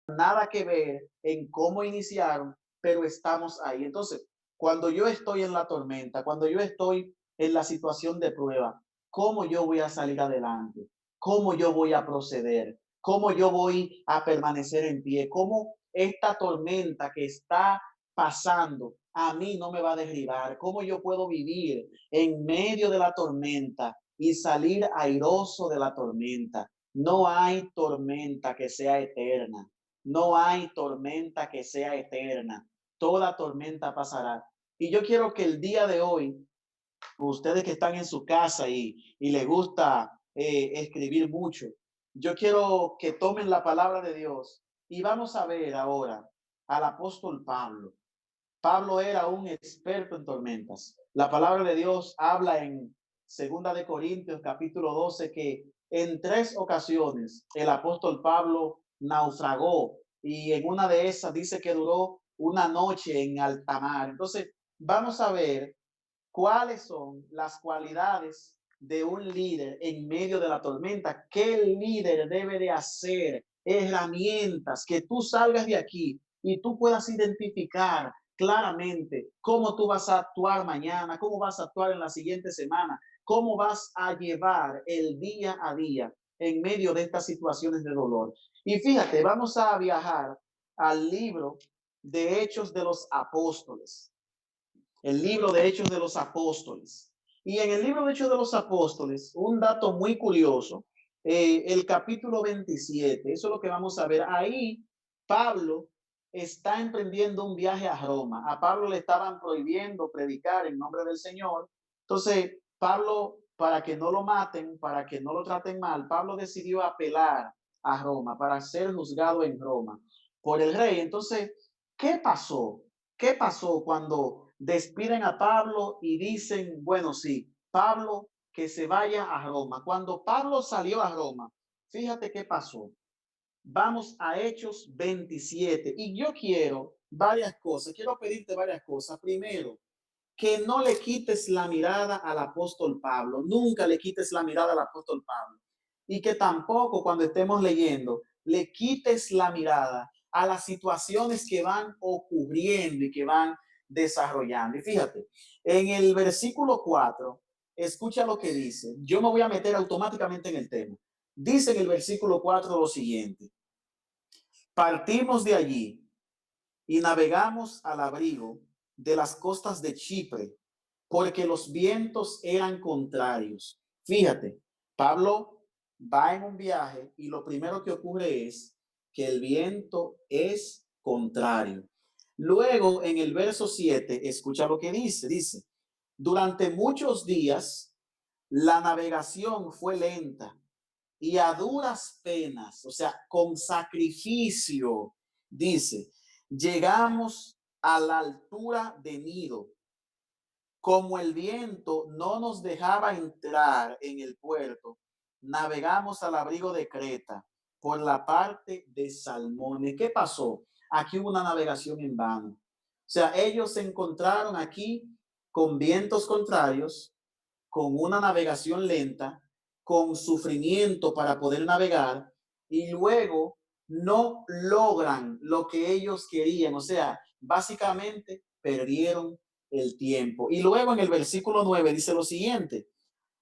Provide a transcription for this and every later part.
nada que ver en cómo iniciaron, pero estamos ahí. Entonces, cuando yo estoy en la tormenta, cuando yo estoy en la situación de prueba, ¿cómo yo voy a salir adelante? ¿Cómo yo voy a proceder? ¿Cómo yo voy a permanecer en pie? ¿Cómo esta tormenta que está pasando a mí no me va a derribar? ¿Cómo yo puedo vivir en medio de la tormenta y salir airoso de la tormenta? No hay tormenta que sea eterna. No hay tormenta que sea eterna. Toda tormenta pasará. Y yo quiero que el día de hoy, ustedes que están en su casa y les gusta escribir mucho, yo quiero que tomen la palabra de Dios y vamos a ver ahora al apóstol Pablo. Pablo era un experto en tormentas. La palabra de Dios habla en Segunda de Corintios capítulo 12 que en tres ocasiones el apóstol Pablo naufragó y en una de esas dice que duró una noche en alta mar. Entonces, vamos a ver cuáles son las cualidades de un líder en medio de la tormenta, qué el líder debe de hacer, herramientas, que tú salgas de aquí y tú puedas identificar claramente cómo tú vas a actuar mañana, cómo vas a actuar en la siguiente semana, cómo vas a llevar el día a día en medio de estas situaciones de dolor. Y fíjate, vamos a viajar al libro de Hechos de los Apóstoles, el libro de Hechos de los Apóstoles. Y en el libro de Hechos de los Apóstoles, un dato muy curioso, el capítulo 27, eso es lo que vamos a ver. Ahí Pablo está emprendiendo un viaje a Roma. A Pablo le estaban prohibiendo predicar en nombre del Señor. Entonces, Pablo, para que no lo maten, para que no lo traten mal, Pablo decidió apelar a Roma para ser juzgado en Roma por el rey. Entonces, ¿qué pasó? ¿Qué pasó cuando despiden a Pablo y dicen, bueno, sí, Pablo que se vaya a Roma? Cuando Pablo salió a Roma, fíjate qué pasó. Vamos a Hechos 27 y yo quiero varias cosas, quiero pedirte varias cosas. Primero, que no le quites la mirada al apóstol Pablo, nunca le quites la mirada al apóstol Pablo. Y que tampoco cuando estemos leyendo le quites la mirada a las situaciones que van ocurriendo y que van desarrollando. Y fíjate, en el versículo 4 escucha lo que dice. Yo me voy a meter automáticamente en el tema. Dice en el versículo 4 lo siguiente: partimos de allí y navegamos al abrigo de las costas de Chipre, porque los vientos eran contrarios. Fíjate, Pablo va en un viaje y lo primero que ocurre es que el viento es contrario. Luego, en el verso 7, escucha lo que dice, durante muchos días la navegación fue lenta y a duras penas, o sea, con sacrificio, dice, llegamos a la altura de Nido. Como el viento no nos dejaba entrar en el puerto, navegamos al abrigo de Creta por la parte de Salmone. ¿Qué pasó? Aquí hubo una navegación en vano. O sea, ellos se encontraron aquí con vientos contrarios, con una navegación lenta, con sufrimiento para poder navegar y luego no logran lo que ellos querían. O sea, básicamente perdieron el tiempo. Y luego en el versículo 9 dice lo siguiente: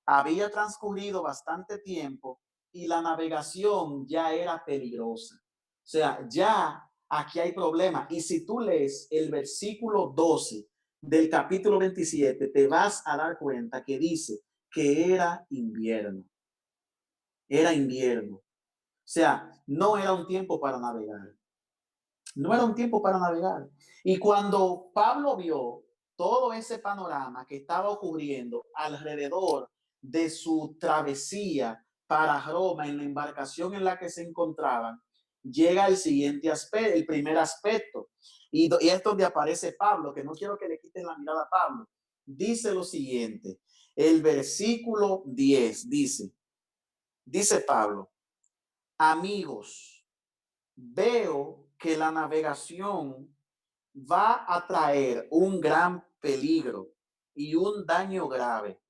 había transcurrido bastante tiempo y la navegación ya era peligrosa. O sea, ya aquí hay problema. Y si tú lees el versículo 12 del capítulo 27, te vas a dar cuenta que dice que era invierno. Era invierno. O sea, no era un tiempo para navegar. No era un tiempo para navegar. Y cuando Pablo vio todo ese panorama que estaba ocurriendo alrededor de su travesía para Roma en la embarcación en la que se encontraban, llega el siguiente aspecto, el primer aspecto. Y es donde aparece Pablo, que no quiero que le quiten la mirada a Pablo. Dice lo siguiente, el versículo 10 dice Pablo: amigos, veo que la navegación va a traer un gran peligro y un daño grave,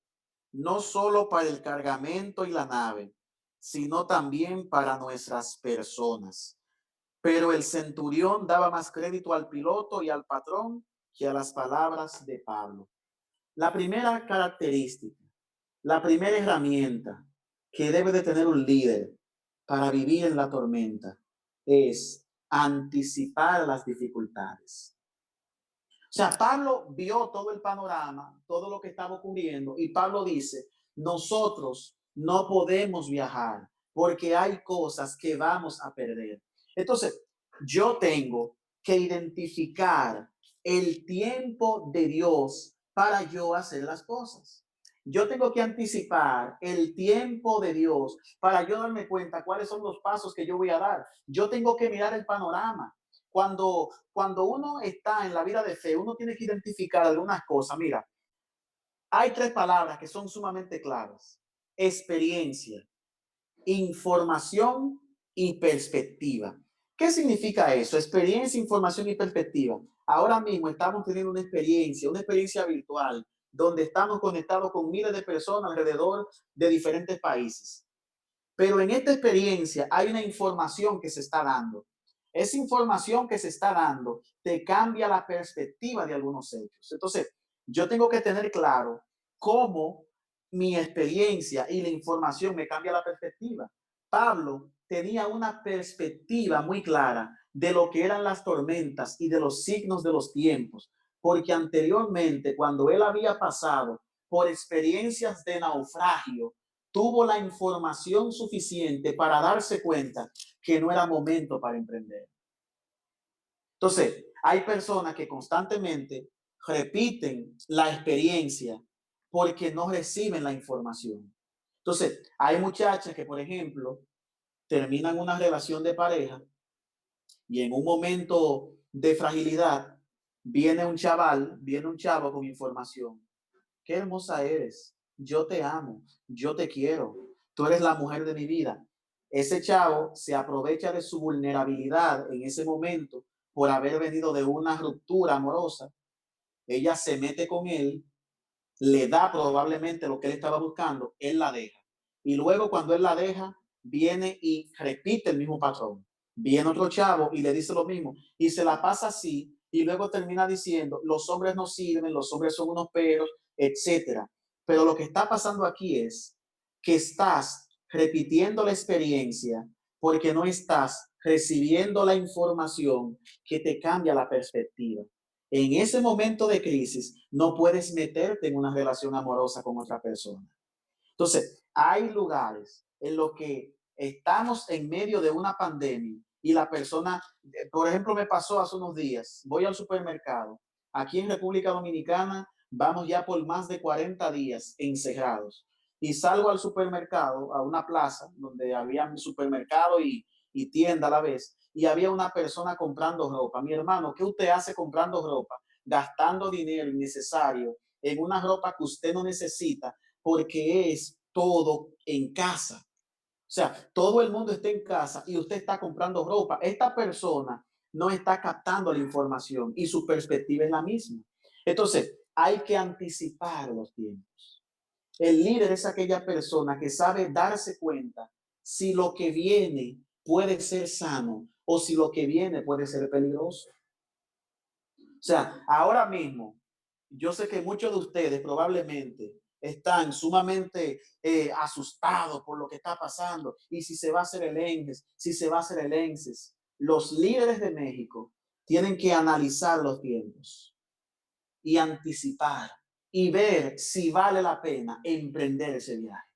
no solo para el cargamento y la nave, sino también para nuestras personas. Pero el centurión daba más crédito al piloto y al patrón que a las palabras de Pablo. La primera característica, la primera herramienta que debe de tener un líder para vivir en la tormenta es anticipar las dificultades. O sea, Pablo vio todo el panorama, todo lo que estaba ocurriendo, y Pablo dice, nosotros no podemos viajar porque hay cosas que vamos a perder. Entonces, yo tengo que identificar el tiempo de Dios para yo hacer las cosas. Yo tengo que anticipar el tiempo de Dios para yo darme cuenta cuáles son los pasos que yo voy a dar. Yo tengo que mirar el panorama. Cuando uno está en la vida de fe, uno tiene que identificar algunas cosas. Mira, hay tres palabras que son sumamente claras: experiencia, información y perspectiva. ¿Qué significa eso? Experiencia, información y perspectiva. Ahora mismo estamos teniendo una experiencia virtual, donde estamos conectados con miles de personas alrededor de diferentes países. Pero en esta experiencia hay una información que se está dando. Esa información que se está dando te cambia la perspectiva de algunos hechos. Entonces, yo tengo que tener claro cómo mi experiencia y la información me cambia la perspectiva. Pablo tenía una perspectiva muy clara de lo que eran las tormentas y de los signos de los tiempos, porque anteriormente, cuando él había pasado por experiencias de naufragio, tuvo la información suficiente para darse cuenta que no era momento para emprender. Entonces, hay personas que constantemente repiten la experiencia porque no reciben la información. Entonces, hay muchachas que, por ejemplo, terminan una relación de pareja y en un momento de fragilidad viene un chavo con información. Qué hermosa eres, yo te amo, yo te quiero, tú eres la mujer de mi vida. Ese chavo se aprovecha de su vulnerabilidad en ese momento por haber venido de una ruptura amorosa. Ella se mete con él, le da probablemente lo que él estaba buscando, él la deja. Y luego cuando él la deja, viene y repite el mismo patrón. Viene otro chavo y le dice lo mismo y se la pasa así y luego termina diciendo, los hombres no sirven, los hombres son unos peros, etcétera. Pero lo que está pasando aquí es que estás repitiendo la experiencia porque no estás recibiendo la información que te cambia la perspectiva. En ese momento de crisis no puedes meterte en una relación amorosa con otra persona. Entonces, hay lugares en los que estamos en medio de una pandemia y la persona, por ejemplo, me pasó hace unos días, voy al supermercado, aquí en República Dominicana vamos ya por más de 40 días encerrados y salgo al supermercado, a una plaza donde había un supermercado y tienda a la vez, y había una persona comprando ropa. Mi hermano, ¿qué usted hace comprando ropa? Gastando dinero innecesario en una ropa que usted no necesita porque es todo en casa. O sea, todo el mundo está en casa y usted está comprando ropa. Esta persona no está captando la información y su perspectiva es la misma. Entonces, hay que anticipar los tiempos. El líder es aquella persona que sabe darse cuenta si lo que viene puede ser sano o si lo que viene puede ser peligroso. O sea, ahora mismo, yo sé que muchos de ustedes probablemente están sumamente asustados por lo que está pasando y si se va a hacer el ENGES, si se va a hacer el ENSES. Los líderes de México tienen que analizar los tiempos y anticipar y ver si vale la pena emprender ese viaje.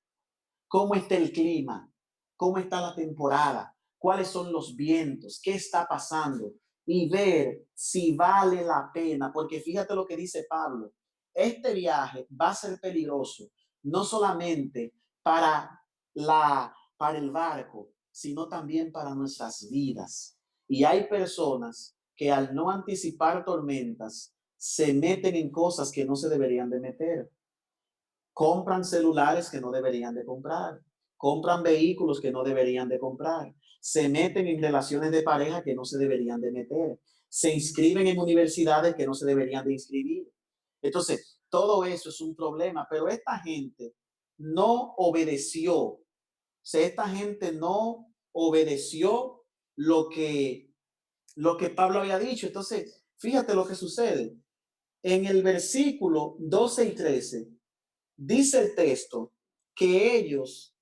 ¿Cómo está el clima? ¿Cómo está la temporada? ¿Cuáles son los vientos? ¿Qué está pasando? Y ver si vale la pena, porque fíjate lo que dice Pablo, este viaje va a ser peligroso, no solamente para, para el barco, sino también para nuestras vidas. Y hay personas que al no anticipar tormentas, se meten en cosas que no se deberían de meter. Compran celulares que no deberían de comprar, compran vehículos que no deberían de comprar, se meten en relaciones de pareja que no se deberían de meter, se inscriben en universidades que no se deberían de inscribir. Entonces, todo eso es un problema, pero esta gente no obedeció, o sea, esta gente no obedeció lo que lo que Pablo había dicho. Entonces, fíjate lo que sucede. En el versículo 12 y 13, dice el texto que ellos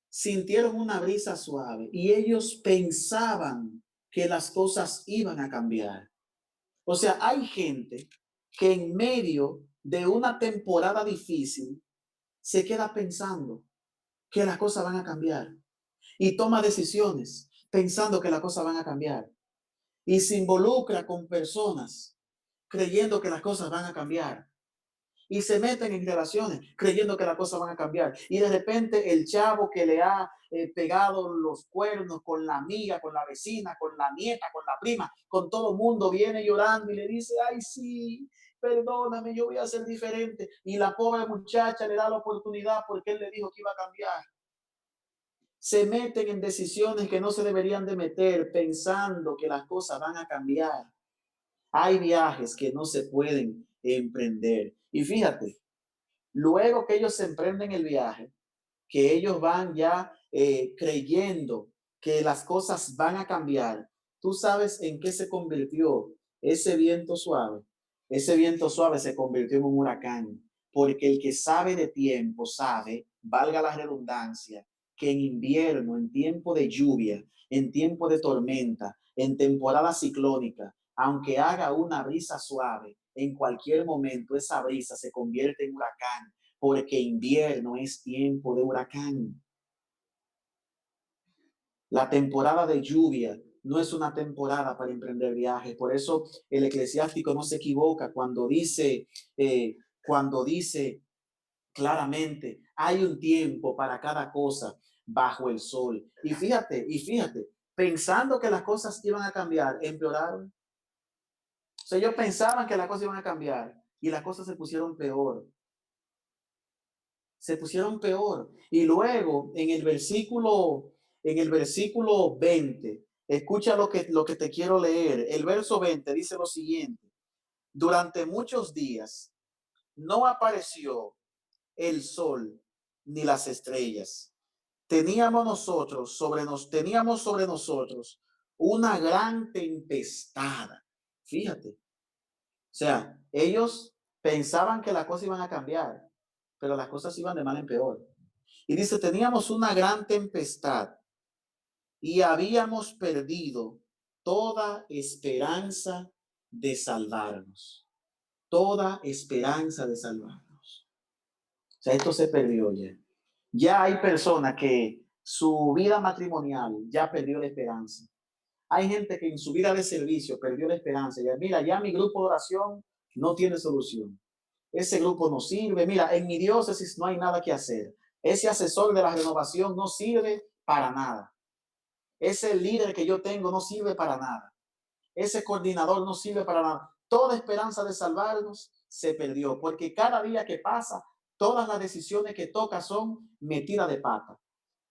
sintieron una brisa suave y ellos pensaban que las cosas iban a cambiar. O sea, hay gente que en medio de una temporada difícil se queda pensando que las cosas van a cambiar y toma decisiones pensando que las cosas van a cambiar y se involucra con personas creyendo que las cosas van a cambiar y se meten en relaciones creyendo que las cosas van a cambiar. Y de repente el chavo que le ha pegado los cuernos con la amiga, con la vecina, con la nieta, con la prima, con todo el mundo, viene llorando y le dice, ay, sí, perdóname, yo voy a ser diferente. Y la pobre muchacha le da la oportunidad porque él le dijo que iba a cambiar. Se meten en decisiones que no se deberían de meter pensando que las cosas van a cambiar. Hay viajes que no se pueden emprender. Y fíjate, luego que ellos se emprenden el viaje, que ellos van ya creyendo que las cosas van a cambiar, ¿tú sabes en qué se convirtió ese viento suave? Ese viento suave se convirtió en un huracán, porque el que sabe de tiempo sabe, valga la redundancia, que en invierno, en tiempo de lluvia, en tiempo de tormenta, en temporada ciclónica, aunque haga una brisa suave, en cualquier momento esa brisa se convierte en huracán, porque invierno es tiempo de huracán. La temporada de lluvia no es una temporada para emprender viajes. Por eso el eclesiástico no se equivoca cuando dice claramente, hay un tiempo para cada cosa bajo el sol. Y fíjate, pensando que las cosas iban a cambiar, empeoraron. O sea, ellos pensaban que las cosas iban a cambiar y las cosas se pusieron peor. Se pusieron peor. Y luego en el versículo 20, escucha lo que te quiero leer. El verso 20 dice lo siguiente: durante muchos días no apareció el sol ni las estrellas. Teníamos sobre nosotros una gran tempestad. Fíjate. O sea, ellos pensaban que las cosas iban a cambiar, pero las cosas iban de mal en peor. Y dice, teníamos una gran tempestad y habíamos perdido toda esperanza de salvarnos. Toda esperanza de salvarnos. O sea, esto se perdió ya. Ya hay personas que su vida matrimonial ya perdió la esperanza. Hay gente que en su vida de servicio perdió la esperanza. Ya, mira, ya mi grupo de oración no tiene solución. Ese grupo no sirve. Mira, en mi diócesis no hay nada que hacer. Ese asesor de la renovación no sirve para nada. Ese líder que yo tengo no sirve para nada. Ese coordinador no sirve para nada. Toda esperanza de salvarnos se perdió, porque cada día que pasa, todas las decisiones que toca son metidas de pata.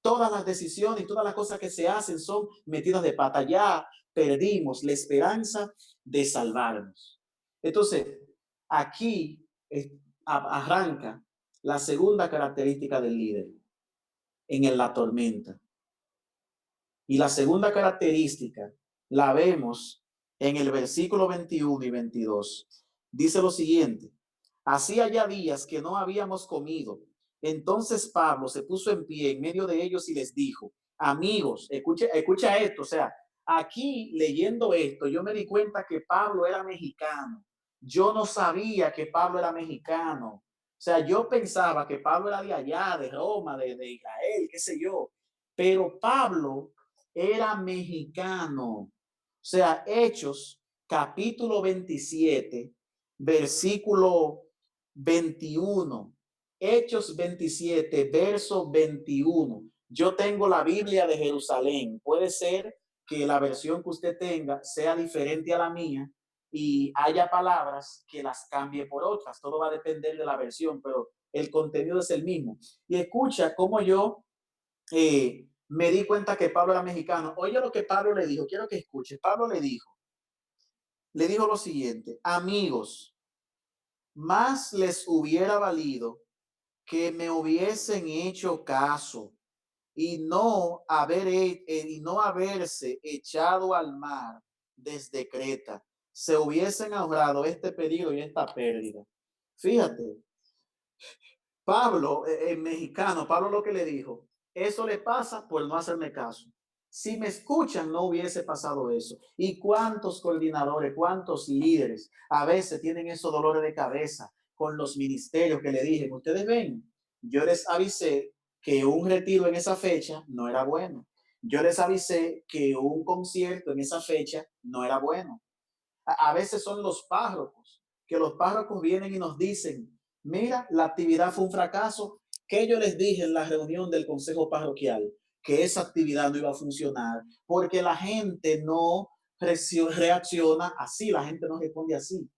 Todas las decisiones y todas las cosas que se hacen son metidas de pata. Ya perdimos la esperanza de salvarnos. Entonces, aquí arranca la segunda característica del líder en la tormenta. Y la segunda característica la vemos en el versículo 21 y 22. Dice lo siguiente: hacía ya días que no habíamos comido. Entonces Pablo se puso en pie en medio de ellos y les dijo, amigos, escucha esto, o sea, aquí leyendo esto, yo me di cuenta que Pablo era mexicano. Yo no sabía que Pablo era mexicano. O sea, yo pensaba que Pablo era de allá, de Roma, de Israel, qué sé yo. Pero Pablo era mexicano. O sea, Hechos, capítulo 27, versículo 21. Hechos 27, verso 21. Yo tengo la Biblia de Jerusalén. Puede ser que la versión que usted tenga sea diferente a la mía y haya palabras que las cambie por otras. Todo va a depender de la versión, pero el contenido es el mismo. Y escucha cómo yo me di cuenta que Pablo era mexicano. Oye lo que Pablo le dijo, quiero que escuche. Pablo le dijo lo siguiente: amigos, más les hubiera valido que me hubiesen hecho caso y no haberse echado al mar desde Creta, se hubiesen ahorrado este peligro y esta pérdida. Fíjate, Pablo, en mexicano, Pablo lo que le dijo, eso le pasa por no hacerme caso. Si me escuchan, no hubiese pasado eso. ¿Y cuántos coordinadores, cuántos líderes a veces tienen esos dolores de cabeza con los ministerios que le dije? Ustedes ven, yo les avisé que un retiro en esa fecha no era bueno. Yo les avisé que un concierto en esa fecha no era bueno. A veces son los párrocos, que los párrocos vienen y nos dicen, mira, la actividad fue un fracaso, que yo les dije en la reunión del consejo parroquial, que esa actividad no iba a funcionar, porque la gente no reacciona así, la gente no responde así.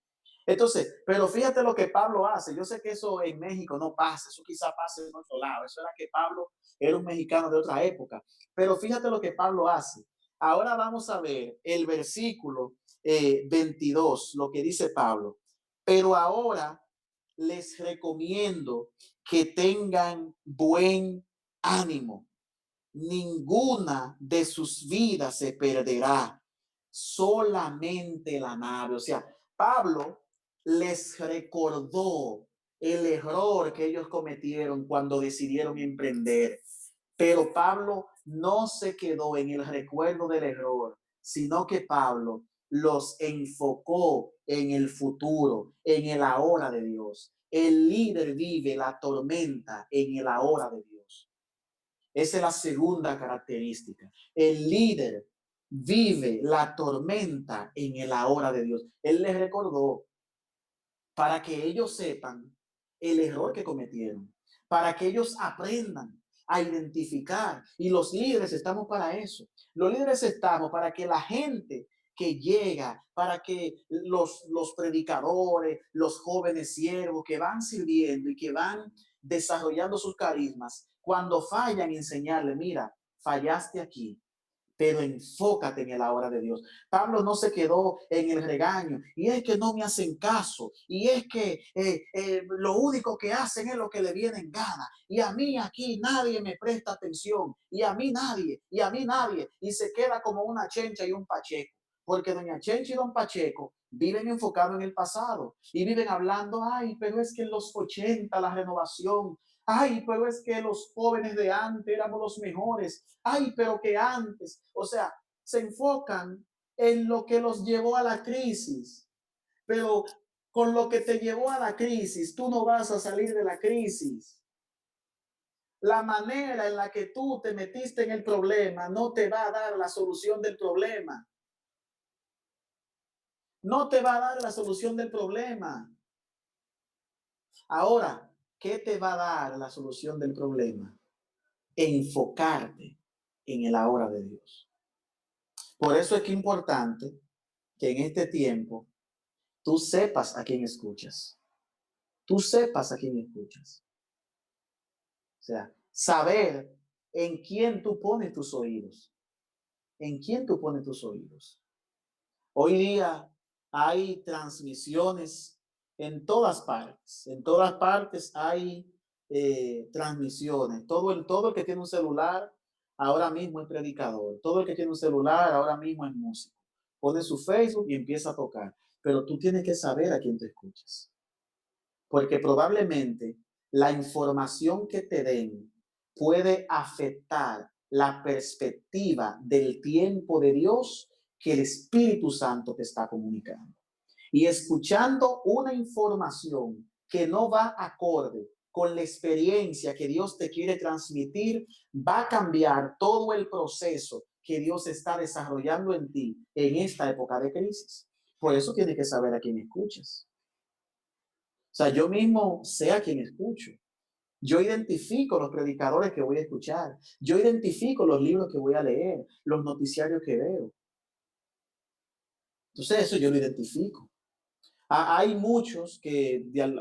Entonces, pero fíjate lo que Pablo hace. Yo sé que eso en México no pasa, eso quizá pase en otro lado. Eso era que Pablo era un mexicano de otra época. Pero fíjate lo que Pablo hace. Ahora vamos a ver el versículo 22, lo que dice Pablo. Pero ahora les recomiendo que tengan buen ánimo. Ninguna de sus vidas se perderá, solamente la nave. O sea, Pablo les recordó el error que ellos cometieron cuando decidieron emprender. Pero Pablo no se quedó en el recuerdo del error, sino que Pablo los enfocó en el futuro, en el ahora de Dios. El líder vive la tormenta en el ahora de Dios. Esa es la segunda característica. El líder vive la tormenta en el ahora de Dios. Él les recordó para que ellos sepan el error que cometieron, para que ellos aprendan a identificar. Y los líderes estamos para eso. Los líderes estamos para que la gente que llega, para que los predicadores, los jóvenes siervos que van sirviendo y que van desarrollando sus carismas, cuando fallan, enseñarle, mira, fallaste aquí, pero enfócate en el ahora de Dios. Pablo no se quedó en el regaño, y es que no me hacen caso, y es que lo único que hacen es lo que le viene en gana, y a mí aquí nadie me presta atención, y a mí nadie, y se queda como una chencha y un pacheco, porque doña Chencha y don Pacheco viven enfocados en el pasado, y viven hablando, ay, pero es que en los 80 la renovación, ay, pero es que los jóvenes de antes éramos los mejores. Ay, pero que antes. O sea, se enfocan en lo que los llevó a la crisis. Pero con lo que te llevó a la crisis, tú no vas a salir de la crisis. La manera en la que tú te metiste en el problema no te va a dar la solución del problema. No te va a dar la solución del problema. Ahora, ¿qué te va a dar la solución del problema? Enfocarte en el ahora de Dios. Por eso es que es importante que en este tiempo tú sepas a quién escuchas. Tú sepas a quién escuchas. O sea, saber en quién tú pones tus oídos. En quién tú pones tus oídos. Hoy día hay transmisiones en todas partes. En todas partes hay transmisiones. Todo el que tiene un celular ahora mismo es predicador. Todo el que tiene un celular ahora mismo es músico. Pone su Facebook y empieza a tocar. Pero tú tienes que saber a quién te escuchas. Porque probablemente la información que te den puede afectar la perspectiva del tiempo de Dios que el Espíritu Santo te está comunicando. Y escuchando una información que no va acorde con la experiencia que Dios te quiere transmitir, va a cambiar todo el proceso que Dios está desarrollando en ti en esta época de crisis. Por eso tienes que saber a quién escuchas. O sea, yo mismo sé a quién escucho. Yo identifico los predicadores que voy a escuchar. Yo identifico los libros que voy a leer, los noticiarios que veo. Entonces, eso yo lo identifico. Hay muchos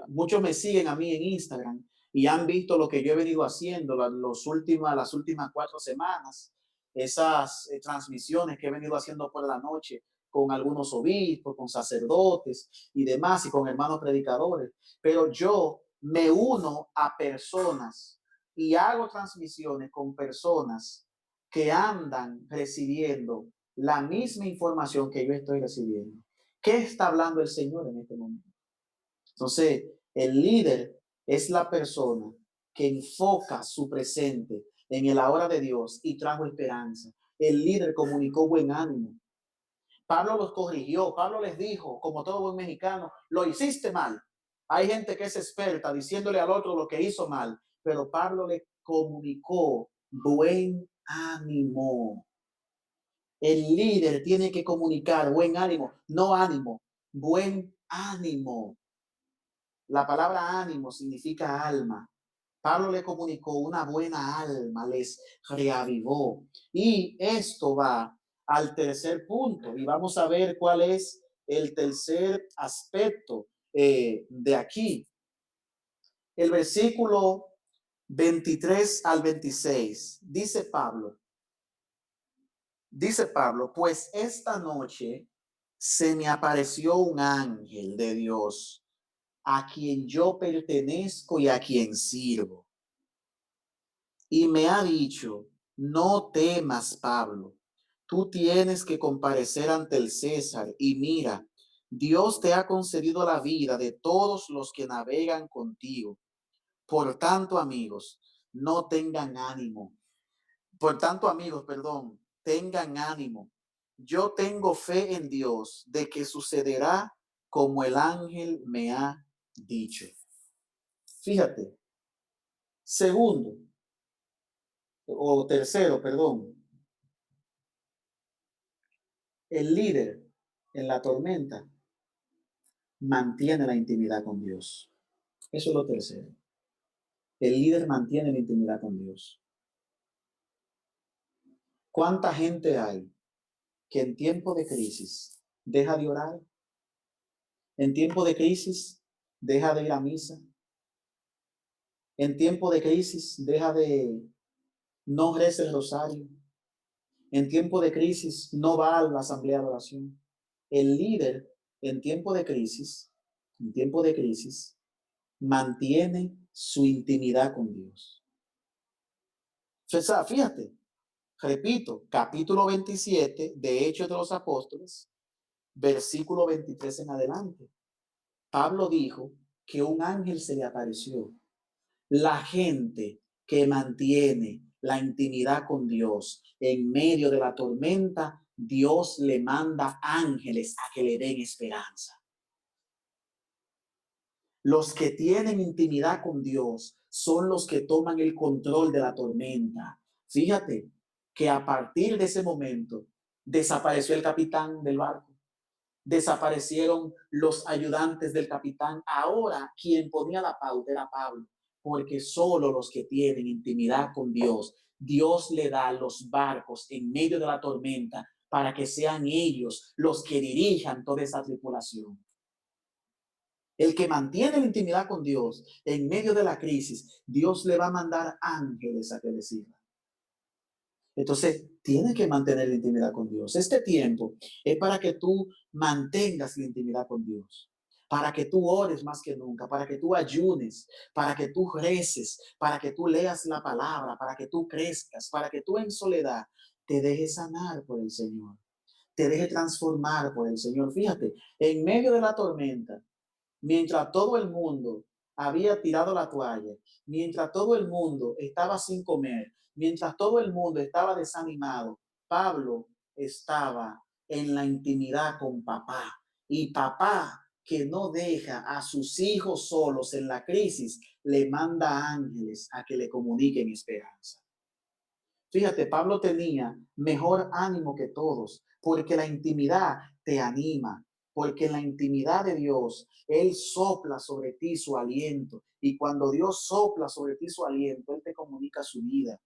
muchos me siguen a mí en Instagram y han visto lo que yo he venido haciendo las últimas 4 semanas, esas transmisiones que he venido haciendo por la noche con algunos obispos, con sacerdotes y demás, y con hermanos predicadores. Pero yo me uno a personas y hago transmisiones con personas que andan recibiendo la misma información que yo estoy recibiendo. ¿Qué está hablando el Señor en este momento? Entonces, el líder es la persona que enfoca su presente en el ahora de Dios y trajo esperanza. El líder comunicó buen ánimo. Pablo los corrigió, Pablo les dijo, como todo buen mexicano, lo hiciste mal. Hay gente que es experta diciéndole al otro lo que hizo mal, pero Pablo le comunicó buen ánimo. El líder tiene que comunicar buen ánimo, no ánimo, buen ánimo. La palabra ánimo significa alma. Pablo le comunicó una buena alma, les reavivó. Y esto va al tercer punto y vamos a ver cuál es el tercer aspecto de aquí. El versículo 23 al 26, dice Pablo, pues esta noche se me apareció un ángel de Dios a quien yo pertenezco y a quien sirvo. Y me ha dicho, no temas, Pablo, tú tienes que comparecer ante el César y mira, Dios te ha concedido la vida de todos los que navegan contigo. Por tanto, amigos, no tengan ánimo. Por tanto, amigos, perdón, tengan ánimo. Yo tengo fe en Dios de que sucederá como el ángel me ha dicho. Fíjate, segundo, o tercero, perdón, el líder en la tormenta mantiene la intimidad con Dios. Eso es lo tercero. El líder mantiene la intimidad con Dios. ¿Cuánta gente hay que en tiempo de crisis deja de orar? En tiempo de crisis deja de ir a misa. En tiempo de crisis deja de no reza el rosario. En tiempo de crisis no va a la asamblea de oración. El líder en tiempo de crisis, mantiene su intimidad con Dios. O sea, fíjate, repito, capítulo 27 de Hechos de los Apóstoles, versículo 23 en adelante. Pablo dijo que un ángel se le apareció. La gente que mantiene la intimidad con Dios en medio de la tormenta, Dios le manda ángeles a que le den esperanza. Los que tienen intimidad con Dios son los que toman el control de la tormenta. Fíjate que a partir de ese momento desapareció el capitán del barco, desaparecieron los ayudantes del capitán. Ahora quien ponía la pauta era Pablo, porque solo los que tienen intimidad con Dios, Dios le da los barcos en medio de la tormenta para que sean ellos los que dirijan toda esa tripulación. El que mantiene la intimidad con Dios en medio de la crisis, Dios le va a mandar ángeles a que le sirvan. Entonces, tienes que mantener la intimidad con Dios. Este tiempo es para que tú mantengas la intimidad con Dios, para que tú ores más que nunca, para que tú ayunes, para que tú reces, para que tú leas la palabra, para que tú crezcas, para que tú en soledad te dejes sanar por el Señor, te dejes transformar por el Señor. Fíjate, en medio de la tormenta, mientras todo el mundo había tirado la toalla, mientras todo el mundo estaba sin comer, mientras todo el mundo estaba desanimado, Pablo estaba en la intimidad con papá. Y papá, que no deja a sus hijos solos en la crisis, le manda ángeles a que le comuniquen esperanza. Fíjate, Pablo tenía mejor ánimo que todos, porque la intimidad te anima, porque en la intimidad de Dios, Él sopla sobre ti su aliento. Y cuando Dios sopla sobre ti su aliento, Él te comunica su vida.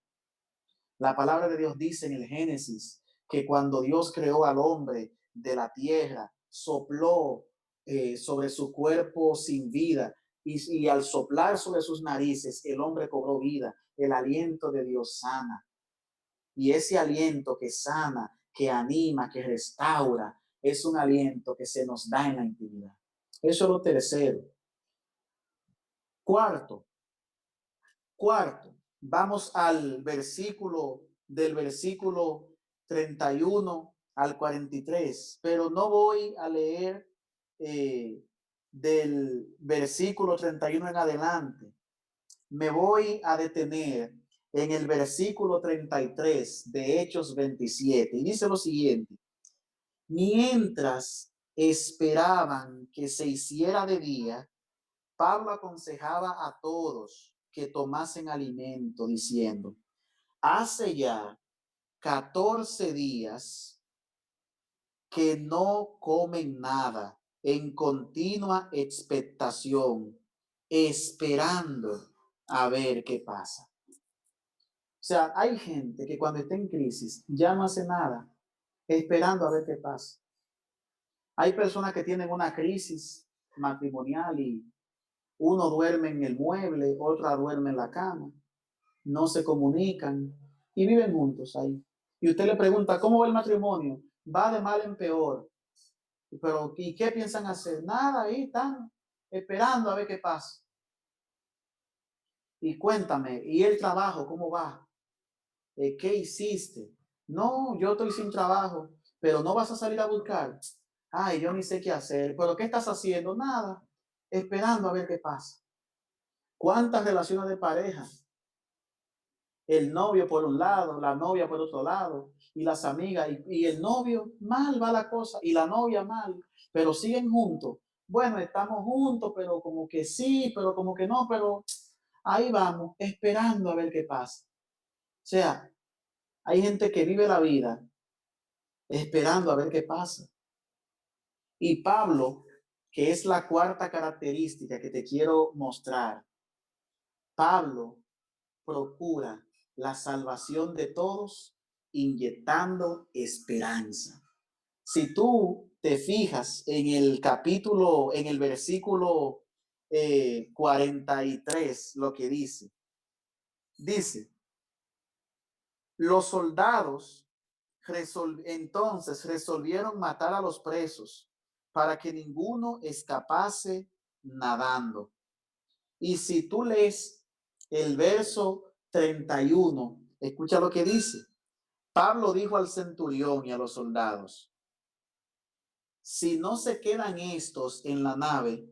La palabra de Dios dice en el Génesis que cuando Dios creó al hombre de la tierra, sopló sobre su cuerpo sin vida y al soplar sobre sus narices, el hombre cobró vida. El aliento de Dios sana. Y ese aliento que sana, que anima, que restaura, es un aliento que se nos da en la intimidad. Eso es lo tercero. Cuarto, vamos al versículo 31 al 43, pero no voy a leer del versículo 31 en adelante. Me voy a detener en el versículo 33 de Hechos 27 y dice lo siguiente: mientras esperaban que se hiciera de día, Pablo aconsejaba a todos que tomasen alimento, diciendo: hace ya 14 días que no comen nada, en continua expectación, esperando a ver qué pasa. O sea, hay gente que cuando está en crisis ya no hace nada, esperando a ver qué pasa. Hay personas que tienen una crisis matrimonial y uno duerme en el mueble, otra duerme en la cama, no se comunican y viven juntos ahí. Y usted le pregunta, ¿cómo va el matrimonio? Va de mal en peor. Pero, ¿y qué piensan hacer? Nada, ahí están esperando a ver qué pasa. Y cuéntame, ¿y el trabajo cómo va? ¿Qué hiciste? No, yo estoy sin trabajo, pero no vas a salir a buscar. Ay, yo ni sé qué hacer. ¿Pero qué estás haciendo? Nada, esperando a ver qué pasa. ¿Cuántas relaciones de pareja? El novio por un lado, la novia por otro lado, y las amigas, y el novio, mal va la cosa, y la novia mal, pero siguen juntos. Bueno, estamos juntos, pero como que sí, pero como que no, pero ahí vamos, esperando a ver qué pasa. O sea, hay gente que vive la vida esperando a ver qué pasa. Y Pablo, que es la cuarta característica que te quiero mostrar, Pablo procura la salvación de todos inyectando esperanza. Si tú te fijas en el capítulo, en el versículo 43, lo que dice, los soldados entonces resolvieron matar a los presos para que ninguno escapase nadando. Y si tú lees el verso 31, escucha lo que dice. Pablo dijo al centurión y a los soldados: si no se quedan estos en la nave,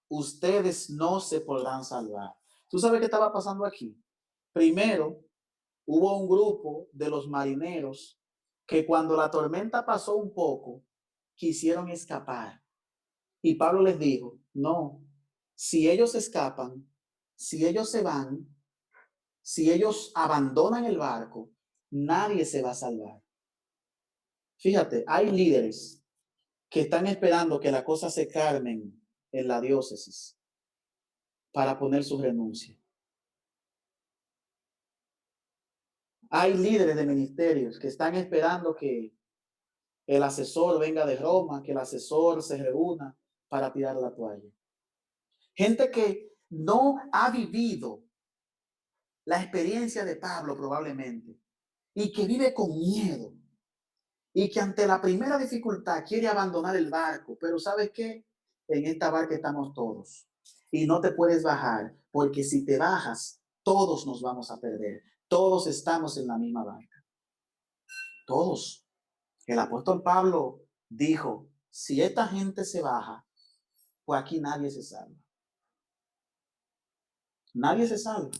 ustedes no se podrán salvar. ¿Tú sabes qué estaba pasando aquí? Primero, hubo un grupo de los marineros que cuando la tormenta pasó un poco, quisieron escapar. Y Pablo les dijo, no, si ellos escapan, si ellos se van, si ellos abandonan el barco, nadie se va a salvar. Fíjate, hay líderes que están esperando que las cosas se calmen en la diócesis para poner su renuncia. Hay líderes de ministerios que están esperando que el asesor venga de Roma, que el asesor se reúna para tirar la toalla. Gente que no ha vivido la experiencia de Pablo probablemente y que vive con miedo y que ante la primera dificultad quiere abandonar el barco, pero ¿sabes qué? En esta barca estamos todos y no te puedes bajar, porque si te bajas, todos nos vamos a perder. Todos estamos en la misma barca. Todos. El apóstol Pablo dijo, si esta gente se baja, pues aquí nadie se salva. Nadie se salva.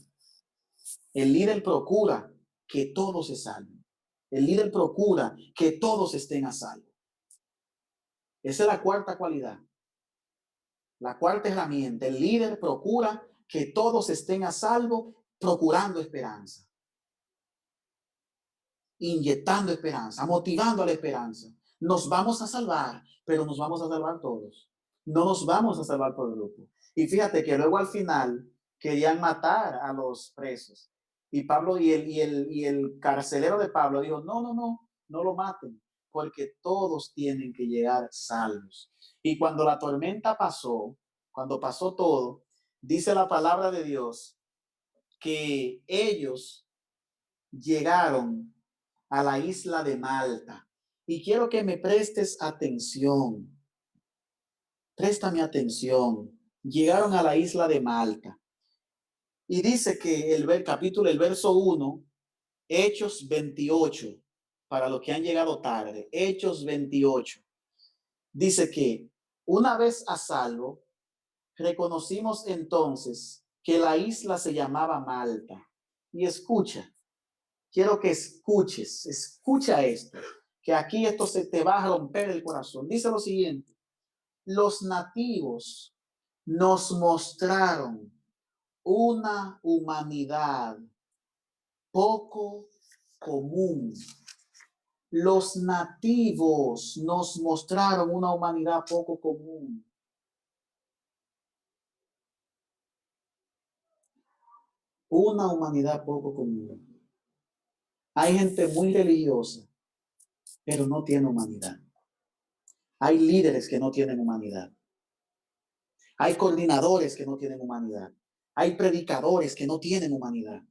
El líder procura que todos se salven. El líder procura que todos estén a salvo. Esa es la cuarta cualidad. La cuarta herramienta, el líder procura que todos estén a salvo, procurando esperanza, inyectando esperanza, motivando a la esperanza. Nos vamos a salvar, pero nos vamos a salvar todos. No nos vamos a salvar por grupo. Y fíjate que luego al final querían matar a los presos. Y Pablo y el carcelero de Pablo dijo, no, no, no, no lo maten, porque todos tienen que llegar salvos. Y cuando la tormenta pasó, cuando pasó todo, dice la palabra de Dios que ellos llegaron a la isla de Malta. Y quiero que me prestes atención. Préstame atención. Llegaron a la isla de Malta. Y dice que el verso 1, Hechos 28. para los que han llegado tarde, Hechos 28, dice que una vez a salvo, reconocimos entonces que la isla se llamaba Malta. Y escucha, quiero que escucha esto, que aquí esto se te va a romper el corazón. Dice lo siguiente: los nativos nos mostraron una humanidad poco común. Los nativos nos mostraron una humanidad poco común. Una humanidad poco común. Hay gente muy religiosa, pero no tiene humanidad. Hay líderes que no tienen humanidad. Hay coordinadores que no tienen humanidad. Hay predicadores que no tienen humanidad,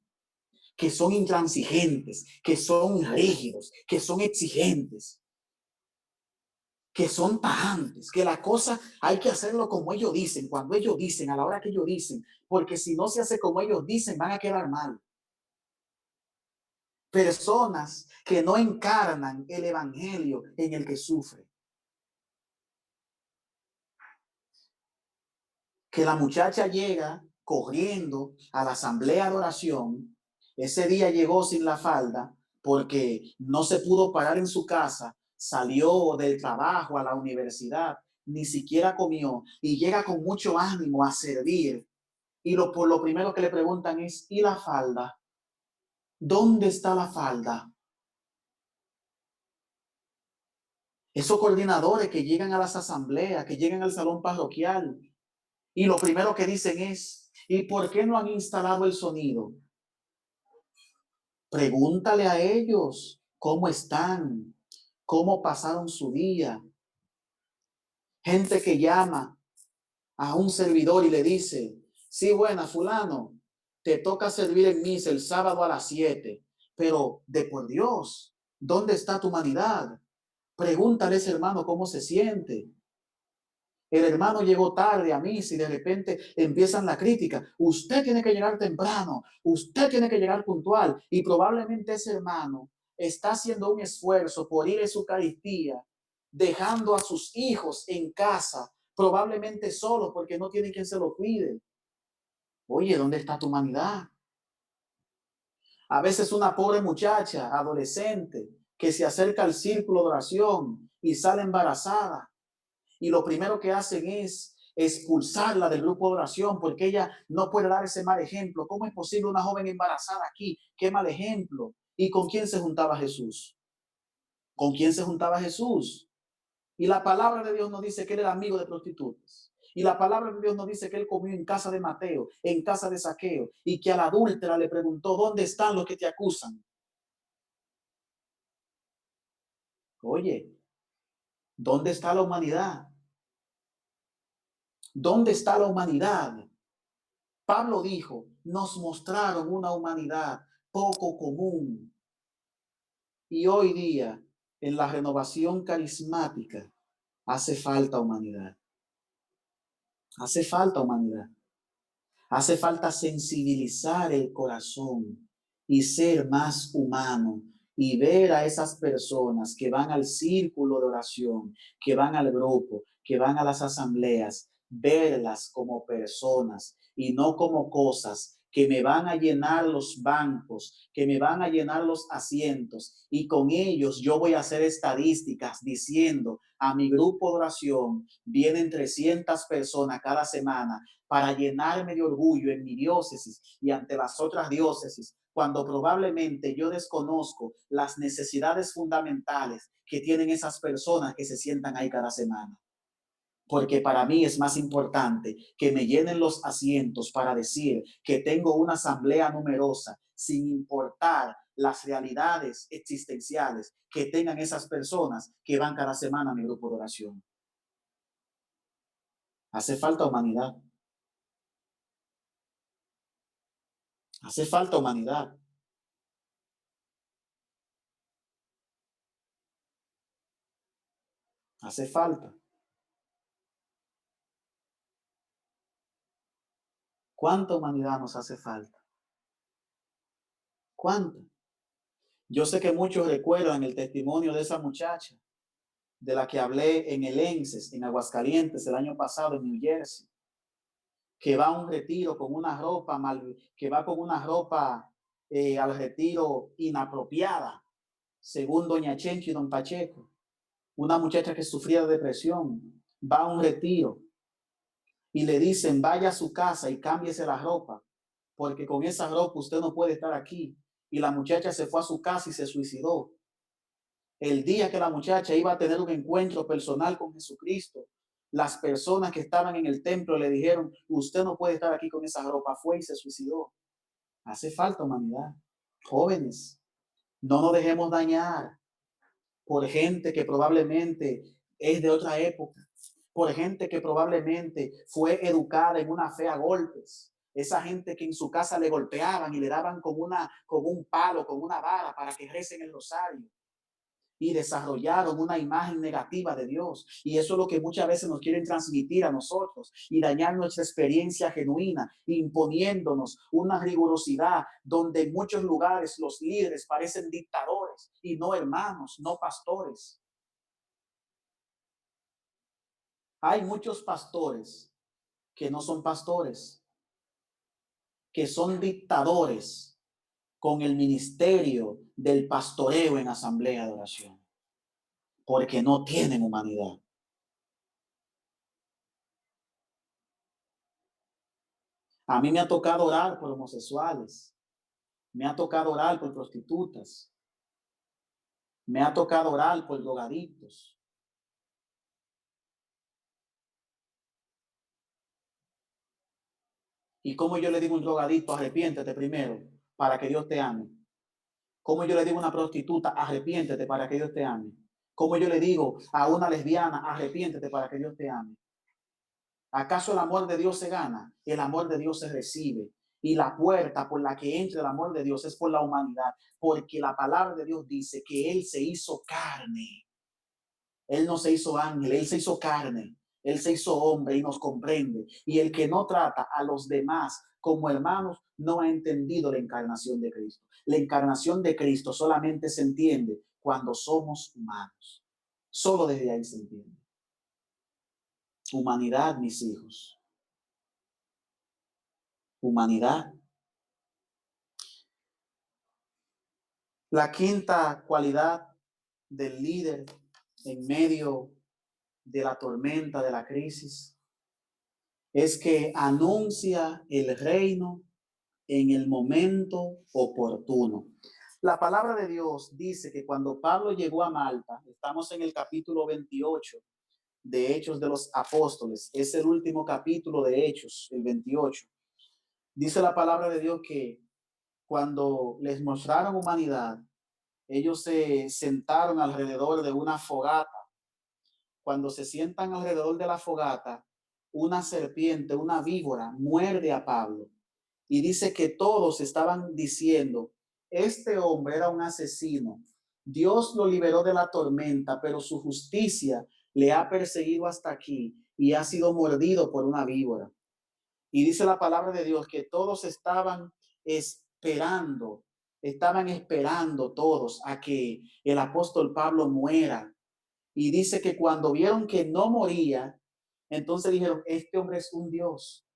que son intransigentes, que son rígidos, que son exigentes, que son tajantes, que la cosa hay que hacerlo como ellos dicen, cuando ellos dicen, a la hora que ellos dicen, porque si no se hace como ellos dicen, van a quedar mal. Personas que no encarnan el evangelio en el que sufre. Que la muchacha llega corriendo a la asamblea de oración. Ese día llegó sin la falda porque no se pudo parar en su casa, salió del trabajo a la universidad, ni siquiera comió y llega con mucho ánimo a servir. Y por lo primero que le preguntan es: ¿y la falda? ¿Dónde está la falda? Esos coordinadores que llegan a las asambleas, que llegan al salón parroquial, y lo primero que dicen es: ¿y por qué no han instalado el sonido? Pregúntale a ellos cómo están, cómo pasaron su día. Gente que llama a un servidor y le dice: sí, buena, fulano, te toca servir en misa el sábado a las 7, pero de por Dios, ¿dónde está tu humanidad? Pregúntale a ese hermano cómo se siente. El hermano llegó tarde a misa y de repente empiezan la crítica. Usted tiene que llegar temprano, usted tiene que llegar puntual. Y probablemente ese hermano está haciendo un esfuerzo por ir a su Eucaristía, dejando a sus hijos en casa, probablemente solo porque no tiene quien se lo cuide. Oye, ¿dónde está tu humanidad? A veces una pobre muchacha, adolescente, que se acerca al círculo de oración y sale embarazada, y lo primero que hacen es expulsarla del grupo de oración porque ella no puede dar ese mal ejemplo. ¿Cómo es posible una joven embarazada aquí? Qué mal ejemplo. ¿Y con quién se juntaba Jesús? ¿Con quién se juntaba Jesús? Y la palabra de Dios nos dice que él era amigo de prostitutas. Y la palabra de Dios nos dice que él comió en casa de Mateo, en casa de Zaqueo, y que a la adúltera le preguntó: ¿dónde están los que te acusan? Oye, ¿dónde está la humanidad? ¿Dónde está la humanidad? Pablo dijo: nos mostraron una humanidad poco común. Y hoy día, en la renovación carismática, hace falta humanidad. Hace falta humanidad. Hace falta sensibilizar el corazón y ser más humano y ver a esas personas que van al círculo de oración, que van al grupo, que van a las asambleas, verlas como personas y no como cosas que me van a llenar los bancos, que me van a llenar los asientos, y con ellos yo voy a hacer estadísticas diciendo: a mi grupo de oración vienen 300 personas cada semana, para llenarme de orgullo en mi diócesis y ante las otras diócesis, cuando probablemente yo desconozco las necesidades fundamentales que tienen esas personas que se sientan ahí cada semana. Porque para mí es más importante que me llenen los asientos para decir que tengo una asamblea numerosa, sin importar las realidades existenciales que tengan esas personas que van cada semana a mi grupo de oración. Hace falta humanidad. Hace falta humanidad. Hace falta. ¿Cuánta humanidad nos hace falta? ¿Cuánta? Yo sé que muchos recuerdan el testimonio de esa muchacha de la que hablé en el ENSES, en Aguascalientes, el año pasado en New Jersey, que va a un retiro con una ropa que va con una ropa al retiro inapropiada, según doña Chencho y don Pacheco. Una muchacha que sufría de depresión, va a un retiro y le dicen, vaya a su casa y cámbiese la ropa, porque con esa ropa usted no puede estar aquí. Y la muchacha se fue a su casa y se suicidó. El día que la muchacha iba a tener un encuentro personal con Jesucristo, las personas que estaban en el templo le dijeron, usted no puede estar aquí con esa ropa, fue y se suicidó. Hace falta humanidad. Jóvenes, no nos dejemos dañar por gente que probablemente es de otra época, por gente que probablemente fue educada en una fe a golpes. Esa gente que en su casa le golpeaban y le daban con un palo, con una vara para que recen el rosario. Y desarrollaron una imagen negativa de Dios. Y eso es lo que muchas veces nos quieren transmitir a nosotros y dañar nuestra experiencia genuina, imponiéndonos una rigurosidad donde en muchos lugares los líderes parecen dictadores y no hermanos, no pastores. Hay muchos pastores que no son pastores, que son dictadores con el ministerio del pastoreo en asamblea de oración, porque no tienen humanidad. A mí me ha tocado orar por homosexuales, me ha tocado orar por prostitutas, me ha tocado orar por drogadictos. ¿Y cómo yo le digo a un drogadicto, arrepiéntete primero para que Dios te ame? ¿Cómo yo le digo a una prostituta, arrepiéntete para que Dios te ame? ¿Cómo yo le digo a una lesbiana, arrepiéntete para que Dios te ame? ¿Acaso el amor de Dios se gana? El amor de Dios se recibe. Y la puerta por la que entra el amor de Dios es por la humanidad, porque la palabra de Dios dice que Él se hizo carne. Él no se hizo ángel, Él se hizo carne. Él se hizo hombre y nos comprende. Y el que no trata a los demás como hermanos no ha entendido la encarnación de Cristo. La encarnación de Cristo solamente se entiende cuando somos humanos. Solo desde ahí se entiende. Humanidad, mis hijos. Humanidad. La quinta cualidad del líder en medio de la tormenta, de la crisis, es que anuncia el reino en el momento oportuno. La palabra de Dios dice que cuando Pablo llegó a Malta, estamos en el capítulo 28 de Hechos de los Apóstoles, es el último capítulo de Hechos, el 28. Dice la palabra de Dios que cuando les mostraron humanidad, ellos se sentaron alrededor de una fogata. Cuando se sientan alrededor de la fogata, una serpiente, una víbora, muerde a Pablo. Y dice que todos estaban diciendo, este hombre era un asesino. Dios lo liberó de la tormenta, pero su justicia le ha perseguido hasta aquí y ha sido mordido por una víbora. Y dice la palabra de Dios que todos estaban esperando todos a que el apóstol Pablo muera. Y dice que cuando vieron que no moría, entonces dijeron, este hombre es un Dios.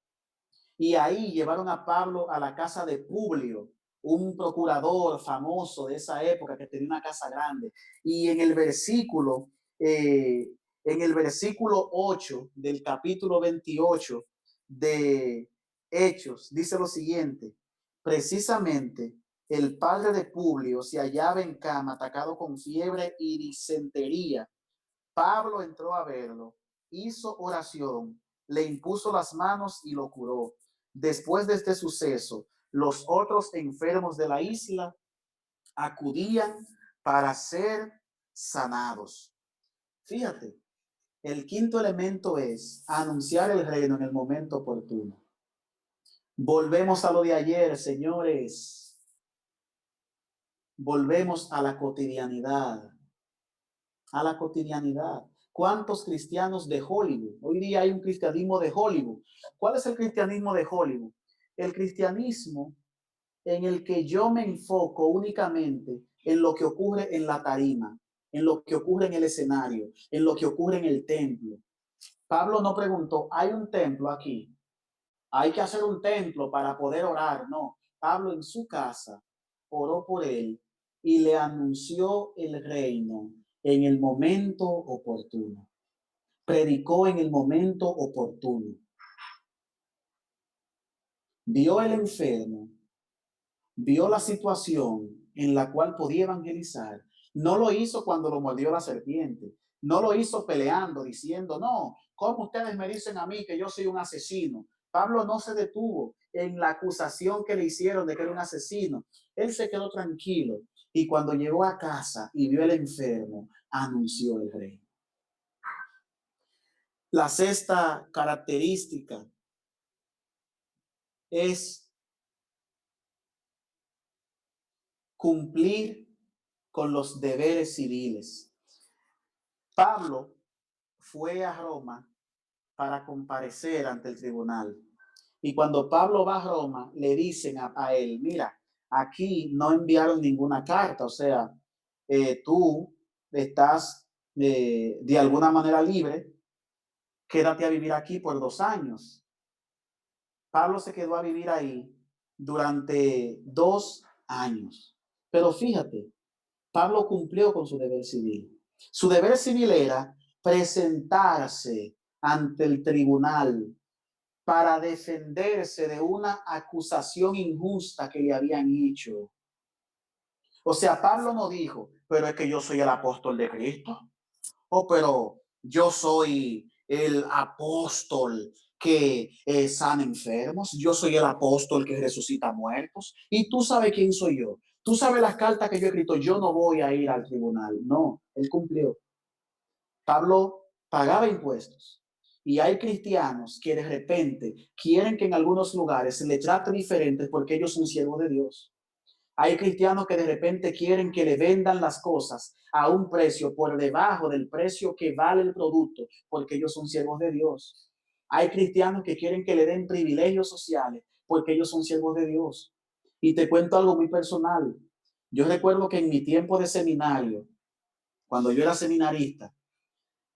Y ahí llevaron a Pablo a la casa de Publio, un procurador famoso de esa época que tenía una casa grande. Y en el versículo 8 del capítulo 28 de Hechos, dice lo siguiente, precisamente el padre de Publio se hallaba en cama, atacado con fiebre y disentería. Pablo entró a verlo, hizo oración, le impuso las manos y lo curó. Después de este suceso, los otros enfermos de la isla acudían para ser sanados. Fíjate, el quinto elemento es anunciar el reino en el momento oportuno. Volvemos a lo de ayer, señores. Volvemos a la cotidianidad. A la cotidianidad. ¿Cuántos cristianos de Hollywood? Hoy día hay un cristianismo de Hollywood. ¿Cuál es el cristianismo de Hollywood? El cristianismo en el que yo me enfoco únicamente en lo que ocurre en la tarima, en lo que ocurre en el escenario, en lo que ocurre en el templo. Pablo no preguntó, ¿hay un templo aquí? ¿Hay que hacer un templo para poder orar? No, Pablo en su casa oró por él y le anunció el reino en el momento oportuno. Predicó en el momento oportuno. Vio el enfermo, vio la situación en la cual podía evangelizar. No lo hizo cuando lo mordió la serpiente. No lo hizo peleando, diciendo, no, ¿cómo ustedes me dicen a mí que yo soy un asesino? Pablo no se detuvo en la acusación que le hicieron de que era un asesino. Él se quedó tranquilo y cuando llegó a casa y vio al enfermo, anunció el reino. La sexta característica es cumplir con los deberes civiles. Pablo fue a Roma para comparecer ante el tribunal. Y cuando Pablo va a Roma, le dicen a él, mira, aquí no enviaron ninguna carta, o sea, tú estás de alguna manera libre, quédate a vivir aquí por 2 años. Pablo se quedó a vivir ahí durante 2 años. Pero fíjate, Pablo cumplió con su deber civil. Su deber civil era presentarse ante el tribunal para defenderse de una acusación injusta que le habían hecho. O sea, Pablo no dijo, pero es que yo soy el apóstol de Cristo. O pero yo soy el apóstol que sana enfermos. Yo soy el apóstol que resucita muertos. Y tú sabes quién soy yo. Tú sabes las cartas que yo he escrito. Yo no voy a ir al tribunal. No, él cumplió. Pablo pagaba impuestos. Y hay cristianos que de repente quieren que en algunos lugares se les trate diferente porque ellos son siervos de Dios. Hay cristianos que de repente quieren que le vendan las cosas a un precio por debajo del precio que vale el producto porque ellos son siervos de Dios. Hay cristianos que quieren que le den privilegios sociales porque ellos son siervos de Dios. Y te cuento algo muy personal. Yo recuerdo que en mi tiempo de seminario, cuando yo era seminarista,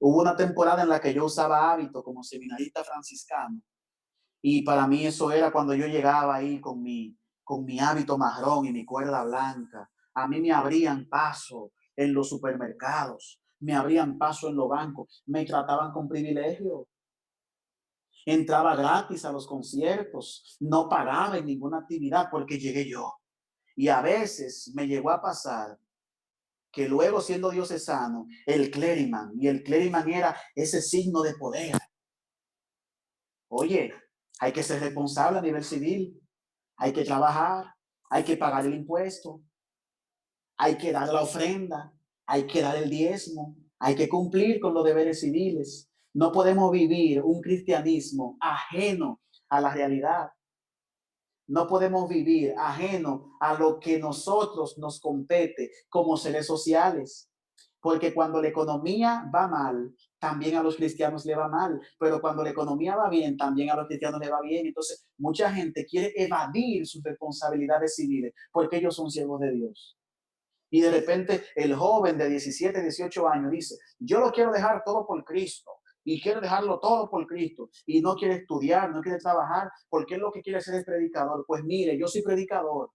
hubo una temporada en la que yo usaba hábito como seminarista franciscano y para mí eso era cuando yo llegaba ahí con mi hábito marrón y mi cuerda blanca. A mí me abrían paso en los supermercados, me abrían paso en los bancos, me trataban con privilegio. Entraba gratis a los conciertos, no pagaba en ninguna actividad porque llegué yo. Y a veces me llegó a pasar que luego siendo diocesano, el clériman, y el clériman era ese signo de poder. Oye, hay que ser responsable a nivel civil, hay que trabajar, hay que pagar el impuesto, hay que dar la ofrenda, hay que dar el diezmo, hay que cumplir con los deberes civiles. No podemos vivir un cristianismo ajeno a la realidad. No podemos vivir ajeno a lo que nosotros nos compete como seres sociales. Porque cuando la economía va mal, también a los cristianos le va mal. Pero cuando la economía va bien, también a los cristianos le va bien. Entonces, mucha gente quiere evadir sus responsabilidades civiles porque ellos son siervos de Dios. Y de repente el joven de 17, 18 años dice, yo lo quiero dejar todo por Cristo y quiero dejarlo todo por Cristo y no quiere estudiar, no quiere trabajar porque él lo que quiere ser es predicador. Pues mire, yo soy predicador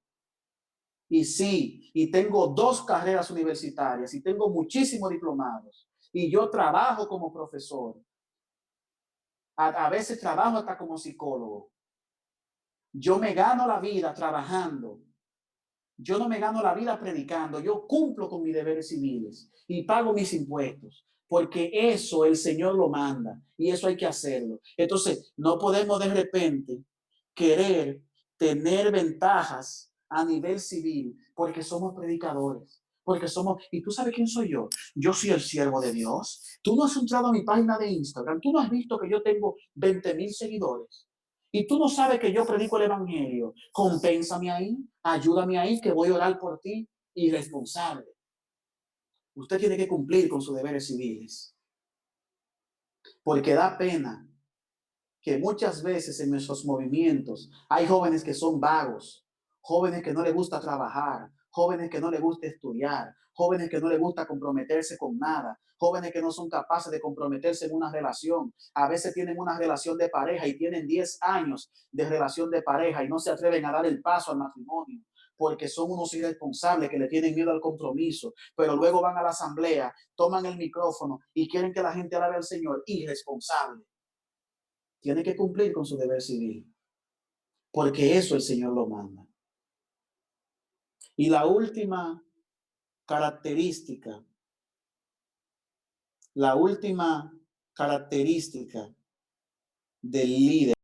y sí, y tengo 2 carreras universitarias y tengo muchísimos diplomados y yo trabajo como profesor. A veces trabajo hasta como psicólogo. Yo me gano la vida trabajando. Yo no me gano la vida predicando, yo cumplo con mis deberes civiles y pago mis impuestos, porque eso el Señor lo manda y eso hay que hacerlo. Entonces, no podemos de repente querer tener ventajas a nivel civil porque somos predicadores, porque somos, y tú sabes quién soy yo soy el siervo de Dios. Tú no has entrado a mi página de Instagram, tú no has visto que yo tengo 20,000 seguidores. Y tú no sabes que yo predico el evangelio. Compénsame ahí, ayúdame ahí, que voy a orar por ti. Irresponsable. Usted tiene que cumplir con sus deberes civiles. Porque da pena que muchas veces en nuestros movimientos hay jóvenes que son vagos, jóvenes que no les gusta trabajar, jóvenes que no les gusta estudiar, jóvenes que no les gusta comprometerse con nada, jóvenes que no son capaces de comprometerse en una relación. A veces tienen una relación de pareja y tienen 10 años de relación de pareja y no se atreven a dar el paso al matrimonio porque son unos irresponsables que le tienen miedo al compromiso, pero luego van a la asamblea, toman el micrófono y quieren que la gente alabe al Señor. Irresponsable. Tiene que cumplir con su deber civil, porque eso el Señor lo manda. Y la última característica, la última característica del líder